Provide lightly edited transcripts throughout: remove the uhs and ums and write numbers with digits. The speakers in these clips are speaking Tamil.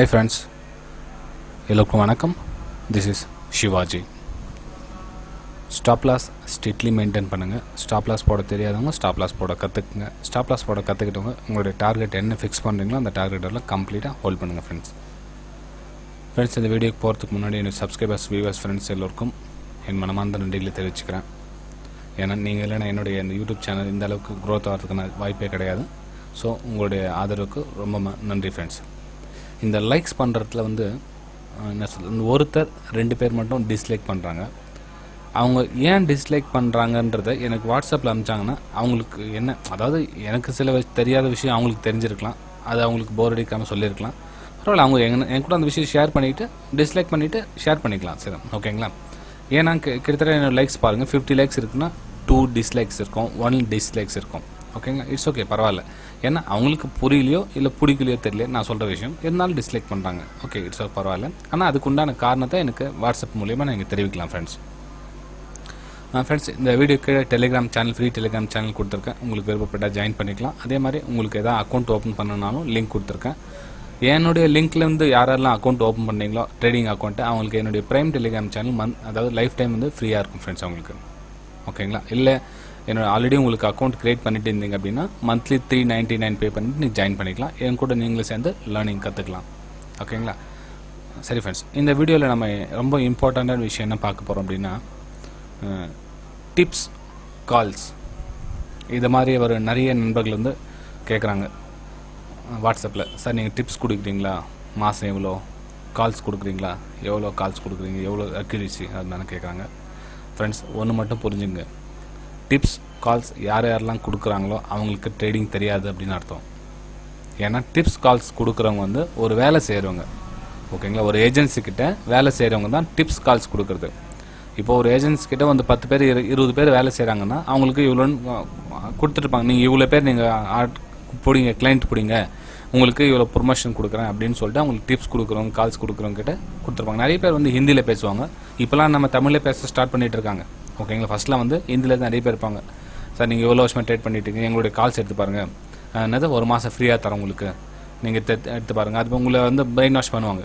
Hi friends, எல்லோருக்கும் வணக்கம். This is Shivaji. Stop loss strictly maintain பண்ணுங்க. Stop loss போட தெரியாதவங்க stop loss போட கற்றுக்குங்க. Stop loss போட கற்றுக்கிட்டவங்க உங்களுடைய டார்கெட் என்ன ஃபிக்ஸ் பண்ணுறீங்களோ அந்த டார்கெட்டெல்லாம் கம்ப்ளீட்டாக ஹோல்ட் பண்ணுங்கள் ஃப்ரெண்ட்ஸ். இந்த வீடியோக்கு போகிறதுக்கு முன்னாடி எனக்கு சப்ஸ்கிரைபர்ஸ் வியூவர்ஸ் ஃப்ரெண்ட்ஸ் எல்லோருக்கும் என் மனமார்ந்த நன்றிகளை தெரிவிச்சுக்கிறேன். ஏன்னா நீங்கள் இல்லைன்னா என்னுடைய இந்த யூடியூப் சேனல் இந்த அளவுக்கு க்ரோத் ஆகிறதுக்கான வாய்ப்பே கிடையாது. ஸோ உங்களுடைய ஆதரவுக்கு ரொம்ப நன்றி ஃப்ரெண்ட்ஸ். இந்த லைக்ஸ் பண்ணுறதுல என்ன சொல்ல, ஒருத்தர் 2 பேர் மட்டும் டிஸ்லைக் பண்ணுறாங்க. அவங்க ஏன் டிஸ்லைக் பண்ணுறாங்கன்றத எனக்கு வாட்ஸ்அப்பில் அனுப்பிச்சாங்கன்னா அவங்களுக்கு என்ன, அதாவது எனக்கு சில தெரியாத விஷயம் அவங்களுக்கு தெரிஞ்சிருக்கலாம், அது அவங்களுக்கு போர் அடிக்காமல் சொல்லியிருக்கலாம். பரவாயில்ல, அவங்க என் கூட அந்த விஷயம் ஷேர் பண்ணிவிட்டு டிஸ்லைக் பண்ணிவிட்டு ஷேர் பண்ணிக்கலாம். சரி, ஓகேங்களா? ஏன்னா கிட்டத்தட்ட என்னோடய லைக்ஸ் பாருங்கள், 50 லைக்ஸ் இருக்குன்னா 2 டிஸ்லைக்ஸ் இருக்கும், 1 டிஸ்லைக்ஸ் இருக்கும். ஓகேங்களா? இட்ஸ் ஓகே, பரவாயில்ல. ஏன்னா அவங்களுக்கு புரியலையோ இல்லை பிடிக்கலையோ தெரியல நான் சொல்கிற விஷயம், இருந்தாலும் டிஸ்லைக் பண்ணுறாங்க. ஓகே, இட்ஸ் ஓகே, பரவாயில்ல. ஆனால் அதுக்குண்டான காரணத்தை எனக்கு வாட்ஸ்அப் மூலியமாக நீங்கள் தெரிவிக்கலாம் ஃப்ரெண்ட்ஸ். இந்த வீடியோ கீழே Telegram channel, free Telegram channel கொடுத்துருக்கேன். உங்களுக்கு விருப்பப்பட்டால் ஜாயின் பண்ணிக்கலாம். அதே மாதிரி உங்களுக்கு எதாவது அக்கௌண்ட் ஓப்பன் பண்ணனாலும் லிங்க் கொடுத்துருக்கேன். என்னுடைய லிங்க்லேருந்து யாரெல்லாம் அக்கௌண்ட் ஓப்பன் பண்ணீங்களோ ட்ரேடிங் அக்கௌண்ட்டு, அவங்களுக்கு என்னுடைய ப்ரைம் டெலிகிராம் சேனல் அதாவது லைஃப் டைம் ஃப்ரீயாக இருக்கும் ஃப்ரெண்ட்ஸ் அவங்களுக்கு. ஓகேங்களா? இல்லை என்னோட ஆல்ரெடி உங்களுக்கு அக்கௌண்ட் க்ரியேட் பண்ணிட்டு இருந்தீங்க அப்படின்னா மந்த்லி 399 பே பண்ணிட்டு நீங்கள் ஜாயின் பண்ணிக்கலாம். என் கூட நீங்களும் சேர்ந்து லேர்னிங் கற்றுக்கலாம். ஓகேங்களா? சரி ஃப்ரெண்ட்ஸ், இந்த வீடியோவில் நம்ம ரொம்ப இம்பார்ட்டண்ட்டான விஷயம் என்ன பார்க்க போகிறோம் அப்படின்னா, டிப்ஸ் கால்ஸ். இது மாதிரி ஒரு நிறைய நண்பர்கள் கேட்குறாங்க வாட்ஸ்அப்பில், சார் நீங்கள் டிப்ஸ் கொடுக்குறீங்களா, மாதம் எவ்வளோ கால்ஸ் கொடுக்குறீங்களா, எவ்வளோ கால்ஸ் கொடுக்குறீங்க, எவ்வளோ அக்யூரேசி அதுதானே கேட்குறாங்க. ஃப்ரெண்ட்ஸ், ஒன்று மட்டும் புரிஞ்சுங்க, டிப்ஸ் கால்ஸ் யாரெல்லாம் கொடுக்குறாங்களோ அவங்களுக்கு ட்ரேடிங் தெரியாது அப்படின்னு அர்த்தம். ஏன்னா டிப்ஸ் கால்ஸ் கொடுக்குறவங்க ஒரு வேலை செய்கிறவங்க. ஓகேங்களா? ஒரு ஏஜென்சிக்கிட்ட வேலை செய்கிறவங்க தான் டிப்ஸ் கால்ஸ் கொடுக்குறது. இப்போ ஒரு ஏஜென்சிக்கிட்ட 10 பேர் 20 பேர் வேலை செய்கிறாங்கன்னா அவங்களுக்கு இவ்வளோன்னு கொடுத்துருப்பாங்க. நீங்கள் இவ்வளோ பேர் நீங்கள் பிடிங்க, கிளைண்ட் பிடிங்க, உங்களுக்கு இவ்வளோ ப்ரொமோஷன் கொடுக்குறேன் அப்படின்னு சொல்லிட்டு அவங்களுக்கு டிப்ஸ் கொடுக்குறவங்க, கால்ஸ் கொடுக்குறவங்க கிட்ட கொடுத்துருப்பாங்க. நிறைய பேர் ஹிந்தியில் பேசுவாங்க. இப்போலாம் நம்ம தமிழில் பேச ஸ்டார்ட் பண்ணிகிட்டு இருக்காங்க. ஓகேங்களா? ஃபஸ்ட்டில் ஹிந்தியில் தான் நிறைய பேர் இருப்பாங்க. சார் நீங்கள் எவ்வளோ வருஷமாக ட்ரேட் பண்ணிட்டு எங்களுடைய கால்ஸ் எடுத்து பாருங்கள், என்னது ஒரு மாதம் ஃப்ரீயாக தரோம் உங்களுக்கு, நீங்கள் எடுத்து பாருங்கள். அது உங்களை பிரெயின் வாஷ் பண்ணுவாங்க.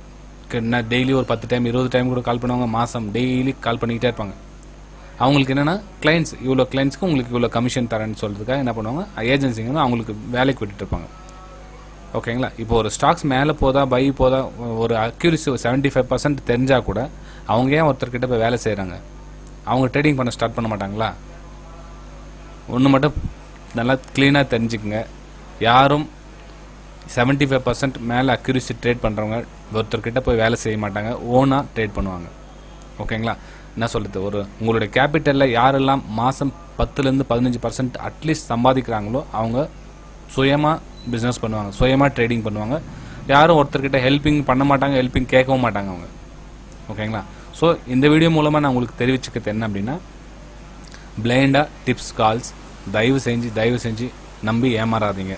நான் டெய்லி ஒரு 10 டைம் 20 டைம் கூட கால் பண்ணுவாங்க. மாதம் டெய்லி கால் பண்ணிக்கிட்டே இருப்பாங்க. அவங்களுக்கு என்னென்னா கிளைண்ட்ஸ், இவ்வளோ கிளைண்ட்ஸ்க்கு உங்களுக்கு இவ்வளோ கமிஷன் தரேன்னு சொல்கிறதுக்காக என்ன பண்ணுவாங்க, ஏஜென்சிங்க அவங்களுக்கு வேலைக்கு விட்டுட்டு இருப்பாங்க. ஓகேங்களா? இப்போ ஒரு ஸ்டாக்ஸ் மேலே போதா பை போதா ஒரு அக்யூரிசி 75% தெரிஞ்சால் கூட அவங்க ஏன் ஒருத்தர்கிட்ட போய் வேலை செய்கிறாங்க? அவங்க ட்ரேடிங் பண்ண ஸ்டார்ட் பண்ண மாட்டாங்களா? ஒன்று மட்டும் நல்லா க்ளீனாக தெரிஞ்சுக்குங்க, யாரும் 75% மேலே அக்யூரிசி ட்ரேட் பண்ணுறவங்க ஒருத்தர்கிட்ட போய் வேலை செய்ய மாட்டாங்க, ஓனாக ட்ரேட் பண்ணுவாங்க. ஓகேங்களா? என்ன சொல்கிறது, உங்களுடைய கேபிட்டலில் யாரெல்லாம் மாதம் 10% 15% அட்லீஸ்ட் சம்பாதிக்கிறாங்களோ அவங்க சுயமாக பிஸ்னஸ் பண்ணுவாங்க, சுயமாக ட்ரேடிங் பண்ணுவாங்க. யாரும் ஒருத்தர்கிட்ட ஹெல்ப்பிங் பண்ண மாட்டாங்க, ஹெல்ப்பிங் கேட்கவும் மாட்டாங்க அவங்க. ஓகேங்களா? ஸோ இந்த வீடியோ மூலமாக நான் உங்களுக்கு தெரிவிச்சுக்கிறது என்ன அப்படின்னா, பிளைண்டாக டிப்ஸ் கால்ஸ் தயவு செஞ்சு நம்பி ஏமாறாதீங்க.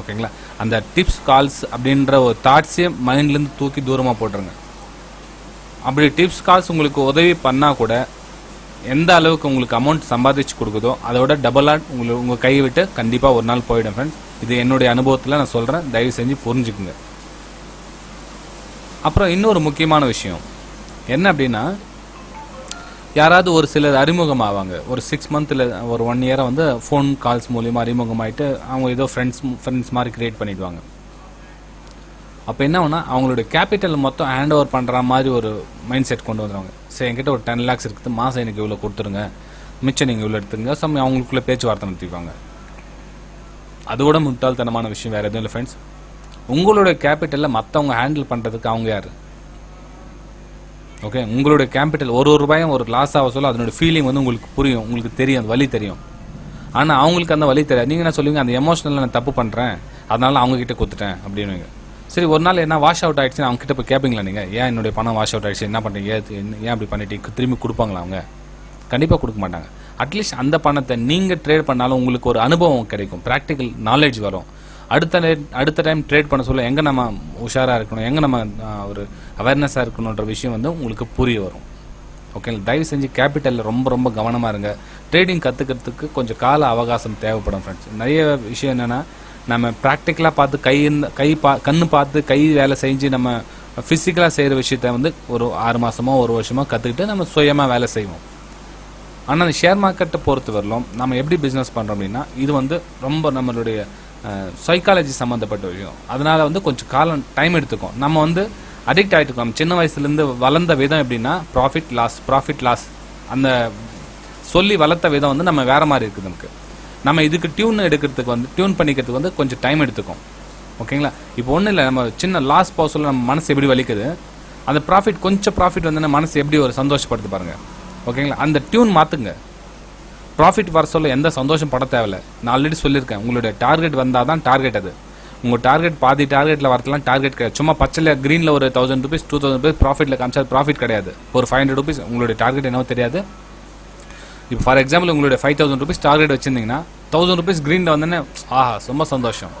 ஓகேங்களா? அந்த டிப்ஸ் கால்ஸ் அப்படின்ற ஒரு தாட்ஸே மைண்ட்லேருந்து தூக்கி தூரமாக போட்டுருங்க. அப்படி டிப்ஸ் கால்ஸ் உங்களுக்கு உதவி பண்ணால் கூட எந்த அளவுக்கு உங்களுக்கு அமௌண்ட் சம்பாதிச்சு கொடுக்குதோ அதோட டபுளாக உங்கள் கையை விட்டு கண்டிப்பாக ஒரு நாள் போயிடும் ஃப்ரெண்ட்ஸ். இது என்னுடைய அனுபவத்தில் நான் சொல்கிறேன், தயவு செஞ்சு புரிஞ்சுக்குங்க. அப்புறம் இன்னொரு முக்கியமான விஷயம் என்ன அப்படின்னா, யாராவது ஒரு சிலர் அறிமுகம் ஆவாங்க. ஒரு 6 மந்த்தில் ஒரு 1 இயரை ஃபோன் கால்ஸ் மூலிமா அறிமுகமாகிட்டு அவங்க ஏதோ ஃப்ரெண்ட்ஸ் மாதிரி க்ரியேட் பண்ணிவிடுவாங்க. அப்போ என்ன ஆகுனா, அவங்களுடைய கேபிட்டல் மொத்தம் ஹேண்ட் ஓவர் பண்ணுற மாதிரி ஒரு மைண்ட் செட் கொண்டு வந்துடுவாங்க. சரி, என்கிட்ட ஒரு 10 lakhs இருக்குது, மாதம் எனக்கு இவ்வளோ கொடுத்துருங்க, மிச்சம் நீங்கள் இவ்வளோ எடுத்துங்க, அவங்களுக்குள்ளே பேச்சுவார்த்தை நடத்திக்குவாங்க. அதோட முட்டாள்தனமான விஷயம் வேறு எதுவும் இல்லை ஃப்ரெண்ட்ஸ். உங்களுடைய கேபிட்டலில் மற்றவங்க ஹேண்டில் பண்ணுறதுக்கு அவங்க யார்? ஓகே, உங்களுடைய கேபிட்டல் ஒரு ரூபாயும் ஒரு லாஸ் ஆக சொல்ல அதனோட ஃபீலிங் உங்களுக்கு புரியும், உங்களுக்கு தெரியும், அந்த வலி தெரியும். ஆனால் அவங்களுக்கு அந்த வலி தெரியாது. நீங்கள் என்ன சொல்லுவீங்க, அந்த எமோஷனலில் நான் தப்பு பண்ணுறேன் அதனால் அவங்கக்கிட்ட கொடுத்துட்டேன் அப்படின்னு. சரி, ஒரு நாள் என்ன வாஷ் அவுட் ஆகிடுச்சுன்னு அவங்ககிட்ட போய் கேட்பீங்களா நீங்கள், ஏன் என்னுடைய பணம் வாஷ் அவுட் ஆகிடுச்சு, என்ன பண்ணுறீங்க, ஏன் அப்படி பண்ணிட்டு திரும்பி கொடுப்பாங்களா? அவங்க கண்டிப்பாக கொடுக்க மாட்டாங்க. அட்லீஸ்ட் அந்த பணத்தை நீங்கள் ட்ரேட் பண்ணாலும் உங்களுக்கு ஒரு அனுபவம் கிடைக்கும், ப்ராக்டிக்கல் நாலேஜ் வரும். அடுத்த டைம் ட்ரேட் பண்ண சொல்ல எங்கே நம்ம உஷாராக இருக்கணும், எங்கே நம்ம ஒரு அவேர்னஸாக இருக்கணுன்ற விஷயம் உங்களுக்கு புரிய வரும். ஓகேங்களா? தயவு செஞ்சு கேபிட்டலில் ரொம்ப கவனமாக இருங்க. ட்ரேடிங் கற்றுக்கிறதுக்கு கொஞ்சம் கால அவகாசம் தேவைப்படும் ஃப்ரெண்ட்ஸ். நிறைய விஷயம் என்னென்னா, நம்ம ப்ராக்டிக்கலாக பார்த்து கண்ணு பார்த்து கை வேலை செஞ்சு நம்ம ஃபிசிக்கலாக செய்கிற விஷயத்த வந்து ஒரு 6 மாதமோ 1 வருஷமோ கற்றுக்கிட்டு நம்ம சுயமாக வேலை செய்வோம். ஆனால் அந்த ஷேர் மார்க்கெட்டை பொறுத்து வரலும் நம்ம எப்படி பிஸ்னஸ் பண்ணுறோம் அப்படின்னா இது வந்து ரொம்ப நம்மளுடைய சைக்காலஜி சம்மந்தப்பட்ட விஷயம். அதனால் வந்து கொஞ்சம் காலம் டைம் எடுத்துக்கும். நம்ம வந்து அடிக்ட் ஆகிட்டு இருக்கோம். சின்ன வயசுலேருந்து வளர்ந்த விதம் எப்படின்னா ப்ராஃபிட் லாஸ் அந்த சொல்லி வளர்த்த விதம் வந்து நம்ம வேறு மாதிரி இருக்குது. நம்ம இதுக்கு டியூன் பண்ணிக்கிறதுக்கு வந்து கொஞ்சம் டைம் எடுத்துக்கும். ஓகேங்களா? இப்போ ஒன்றும் இல்லை, நம்ம சின்ன லாஸ் போக சொல்ல நம்ம மனசு எப்படி வலிக்குது, அந்த கொஞ்சம் ப்ராஃபிட் வந்து மனசு எப்படி ஒரு சந்தோஷப்படுத்து பாருங்கள். ஓகேங்களா? அந்த டியூன் மாற்றுங்க. ப்ராஃபிட் வர சொல்ல எந்த சந்தோஷம் பட தேவையில்லை. நான் ஆல்ரெடி சொல்லியிருக்கேன், உங்களுடைய டார்கெட் வந்தால் தான் டார்கெட். அது உங்கள் டார்கெட் பாதி டார்கெட்டில் வரலாம் டார்கெட் கிடையாது. சும்மா பச்சையில் க்ரீனில் ஒரு 1000 rupees 2000 rupees ப்ராஃபிட்டில் காமிச்சா ப்ராஃபிட் கிடையாது. ஒரு 500 rupees உங்களுடைய டார்கெட் என்னவோ தெரியாது. இப்போ ஃபார் எக்ஸாம்பிள் உங்களுடைய 5000 rupees டார்கெட் வச்சுருந்தீங்கன்னா 1000 rupees க்ரீனில் வந்தோன்னே ரொம்ப சந்தோஷம்,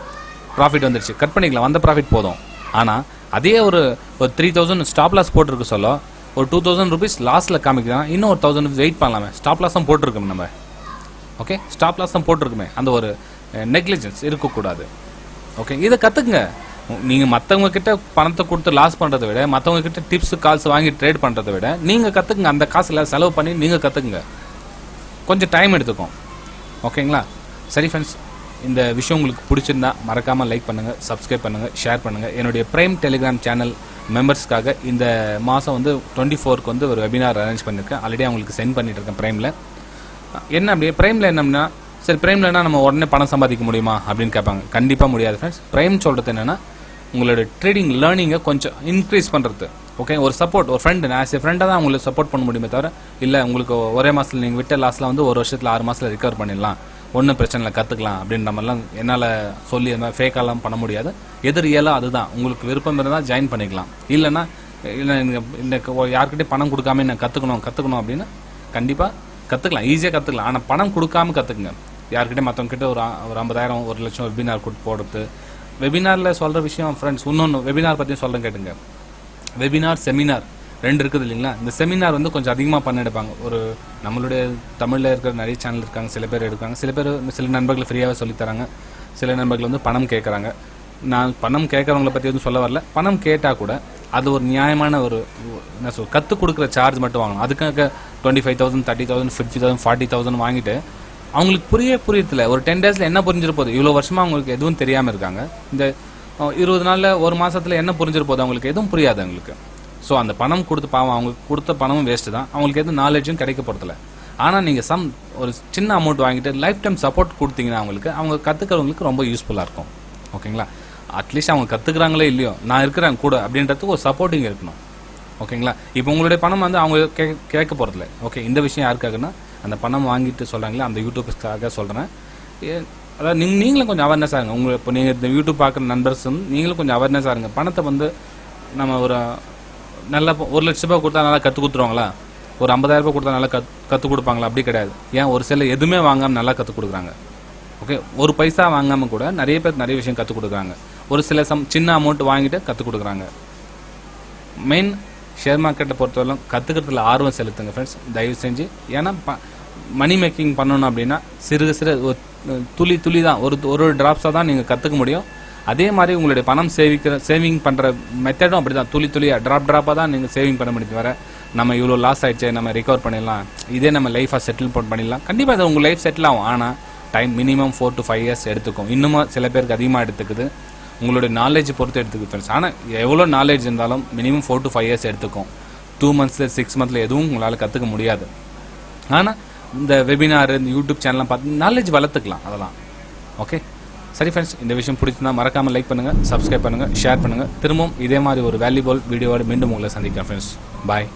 ப்ராஃபிட் வந்துடுச்சு, கட் பண்ணிக்கலாம், வந்த ப்ராஃபிட் போதும். ஆனால் அதே ஒரு 3000 ஸ்டாப் லாஸ் போட்டிருக்கு சொல்ல ஒரு 2000 rupees லாஸில் காமிக்கலாம், இன்னும் ஒரு 1000 rupees வெயிட் பண்ணலாமே. ஸ்டாப் லாஸ் தான் போட்டிருக்கோம் நம்ம. ஓகே, ஸ்டாப் லாஸ் தான் போட்டிருக்குமே. அந்த ஒரு நெக்லிஜென்ஸ் இருக்கக்கூடாது. ஓகே, இதை கற்றுக்குங்க. நீங்கள் மற்றவங்க கிட்ட பணத்தை கொடுத்து லாஸ் பண்ணுறதை விட, மற்றவங்க கிட்ட டிப்ஸ் கால்ஸ் வாங்கி ட்ரேட் பண்ணுறதை விட நீங்கள் கற்றுக்குங்க. அந்த காசில் செலவு பண்ணி நீங்கள் கற்றுக்குங்க. கொஞ்சம் டைம் எடுத்துக்கும். ஓகேங்களா? சரி ஃப்ரெண்ட்ஸ், இந்த விஷயம் உங்களுக்கு பிடிச்சிருந்தா மறக்காமல் லைக் பண்ணுங்கள், சப்ஸ்கிரைப் பண்ணுங்கள், ஷேர் பண்ணுங்கள். என்னுடைய ப்ரைம் டெலிகிராம் சேனல் மெம்பர்ஸ்க்காக இந்த மாதம் வந்து 24க்கு வந்து ஒரு வெபினார் அரேஞ்ச் பண்ணியிருக்கேன். ஆல்ரெடி அவங்களுக்கு சென்ட் பண்ணிட்டு இருக்கேன் ப்ரைமில். என்ன அப்படியே ப்ரைமில் என்னன்னா, சரி ப்ரைம்லனா நம்ம உடனே பணம் சம்பாதிக்க முடியுமா அப்படின்னு கேட்பாங்க. கண்டிப்பாக முடியாது ஃப்ரெண்ட்ஸ். ப்ரைம் சொல்கிறது என்னென்னா உங்களோட ட்ரேடிங் லேர்னிங்கை கொஞ்சம் இன்க்ரீஸ் பண்ணுறது. ஓகே, ஒரு சப்போர்ட், ஒரு ஃப்ரெண்டு, நான் ஃப்ரெண்டாக தான் உங்களுக்கு சப்போர்ட் பண்ண முடியுமே தவிர, இல்லை உங்களுக்கு ஒரே மாதத்தில் நீங்கள் விட்ட லாஸ்லாம் வந்து ஒரு வருஷத்தில் 6 மாதத்தில் ரிகவர் பண்ணிடலாம், ஒன்றும் பிரச்சனை இல்லை, கற்றுக்கலாம் அப்படின்ற மாதிரிலாம் என்னால் சொல்லி அது மாதிரி ஃபேக்காலாம் பண்ண முடியாது. எது ரியலாக அதுதான். உங்களுக்கு விருப்பம் இருந்தால் ஜாயின் பண்ணிக்கலாம். இல்லை யார்கிட்டையும் பணம் கொடுக்காம நான் கற்றுக்கணும் அப்படின்னு கண்டிப்பாக கற்றுக்கலாம், ஈஸியாக கற்றுக்கலாம். ஆனால் பணம் கொடுக்காம கற்றுக்குங்க. யார்கிட்டே மற்றவங்க கிட்ட ஒரு 50,000 1 லட்சம் வெபினார் கொடுத்து போடுறது. வெபினாரில் சொல்கிற விஷயம் ஃப்ரெண்ட்ஸ், இன்னொன்று வெபினார் பற்றியும் சொல்கிறேன் கேட்டுங்க. வெபினார் செமினார் 2 இருக்குது இல்லைங்களா? இந்த செமினார் வந்து கொஞ்சம் அதிகமாக பண்ண எடுப்பாங்க. ஒரு நம்மளுடைய தமிழில் இருக்கிற நிறைய சேனல் இருக்காங்க, சில பேர் எடுக்காங்க. சில நண்பர்கள் ஃப்ரீயாகவே சொல்லித்தராங்க. சில நண்பர்கள் வந்து பணம் கேட்குறாங்க. நான் பணம் கேட்குறவங்கள பற்றி எதுவும் சொல்ல வரல. பணம் கேட்டால் கூட அது ஒரு நியாயமான ஒரு என்ன கற்றுக் கொடுக்குற சார்ஜ் மட்டும் வாங்கணும். அதுக்காக 25,000 30,000 50,000 40,000 வாங்கிட்டு அவங்களுக்கு புரியறதில்ல. ஒரு 10 days என்ன புரிஞ்சிட போகுது? இவ்வளோ வருஷமாக அவங்களுக்கு எதுவும் தெரியாமல் இருக்காங்க. இந்த 20 நாளில் 1 மாதத்தில் என்ன புரிஞ்சிட போகுது? அவங்களுக்கு எதுவும் புரியாது அவங்களுக்கு. ஸோ அந்த பணம் கொடுத்து பாவம், அவங்க கொடுத்த பணமும் வேஸ்ட்டு தான். அவங்களுக்கு எதுவும் நாலேஜும் கிடைக்க போகிறதில்ல. ஆனால் நீங்கள் ஒரு சின்ன அமௌண்ட் வாங்கிட்டு லைஃப் டைம் சப்போர்ட் கொடுத்தீங்கன்னா அவங்க கற்றுக்கிறவங்களுக்கு ரொம்ப யூஸ்ஃபுல்லாக இருக்கும். ஓகேங்களா? அட்லீஸ்ட் அவங்க கற்றுக்குறாங்களே இல்லையோ, நான் இருக்கிறேன் கூட அப்படின்றதுக்கு ஒரு சப்போர்ட்டிங் இருக்கணும். ஓகேங்களா? இப்போ உங்களுடைய பணம் வந்து அவங்க கேட்க போகிறதில்ல. ஓகே, இந்த விஷயம் யாருக்காகனா அந்த பணம் வாங்கிட்டு சொல்கிறாங்களே அந்த யூடியூப்ஸ்க்காக சொல்கிறேன். அதாவது நீங்களும் கொஞ்சம் அவேர்னஸாக இருங்க. இப்போ நீங்கள் இந்த யூடியூப் பார்க்குற நண்பர்ஸும் நீங்களும் கொஞ்சம் அவேர்னஸாக இருங்க. பணத்தை வந்து நம்ம ஒரு நல்லா 1 லட்ச ரூபா கொடுத்தா நல்லா கற்றுக் கொடுத்துருவாங்களா? ஒரு 50,000 ரூபாய் கொடுத்தா நல்லா கற்றுக் கொடுப்பாங்களா? அப்படி கிடையாது. ஏன் ஒரு சில எதுவுமே வாங்காமல் நல்லா கற்றுக் கொடுக்குறாங்க. ஓகே, ஒரு பைசா வாங்காமல் கூட நிறைய பேர் நிறைய விஷயம் கற்றுக் கொடுக்குறாங்க. ஒரு சில சின்ன அமௌண்ட் வாங்கிட்டு கற்றுக் கொடுக்குறாங்க. மெயின் ஷேர் மார்க்கெட்டை பொறுத்தவரைக்கும் கற்றுக்கிறதுல ஆர்வம் செலுத்துங்க ஃப்ரெண்ட்ஸ், தயவு செஞ்சு. ஏன்னா மணி மேக்கிங் பண்ணணும் அப்படின்னா சிறு துளி தான், ஒரு ட்ராப்ஸாக தான் நீங்கள் கற்றுக்க முடியும். அதே மாதிரி உங்களுடைய பணம் சேவிங் பண்ணுற மெத்தடும் அப்படி தான், துளியாக ட்ராப்பாக தான் நீங்கள் சேவிங் பண்ண முடியும். வர நம்ம இவ்வளோ லாஸ் ஆகிடுச்சு, நம்ம ரிகவர் பண்ணிடலாம், இதே நம்ம லைஃபாக செட்டில் பண்ணிடலாம். கண்டிப்பாக அது உங்கள் லைஃப் செட்டில் ஆகும். ஆனால் டைம் மினிமம் 4 to 5 years எடுத்துக்கும். இன்னமும் சில பேருக்கு அதிகமாக எடுத்துக்குது. உங்களுடைய நாலேஜ் பொறுத்து எடுத்துக்குது ஃப்ரெண்ட்ஸ். ஆனால் எவ்வளோ நாலேஜ் இருந்தாலும் மினிமம் 4 to 5 years எடுத்துக்கும். 2 months 6 months எதுவும் உங்களால் கற்றுக்க முடியாது. ஆனால் இந்த வெபினார், இந்த யூடியூப் சேனல்லாம் பார்த்து நாலேஜ் வளர்த்துக்கலாம். அதெல்லாம் ஓகே. சரி ஃப்ரெண்ட்ஸ், இந்த விஷயம் பிடிச்சிருந்தா மறக்காமல் லைக் பண்ணுங்கள், சப்ஸ்கிரைப் பண்ணுங்கள், ஷேர் பண்ணுங்கள். திரும்பவும் இதே மாதிரி ஒரு வேல்யூபிள் வீடியோவோடு மீண்டும் உங்களை சந்திக்கிறேன் ஃப்ரெண்ட்ஸ். பாய்.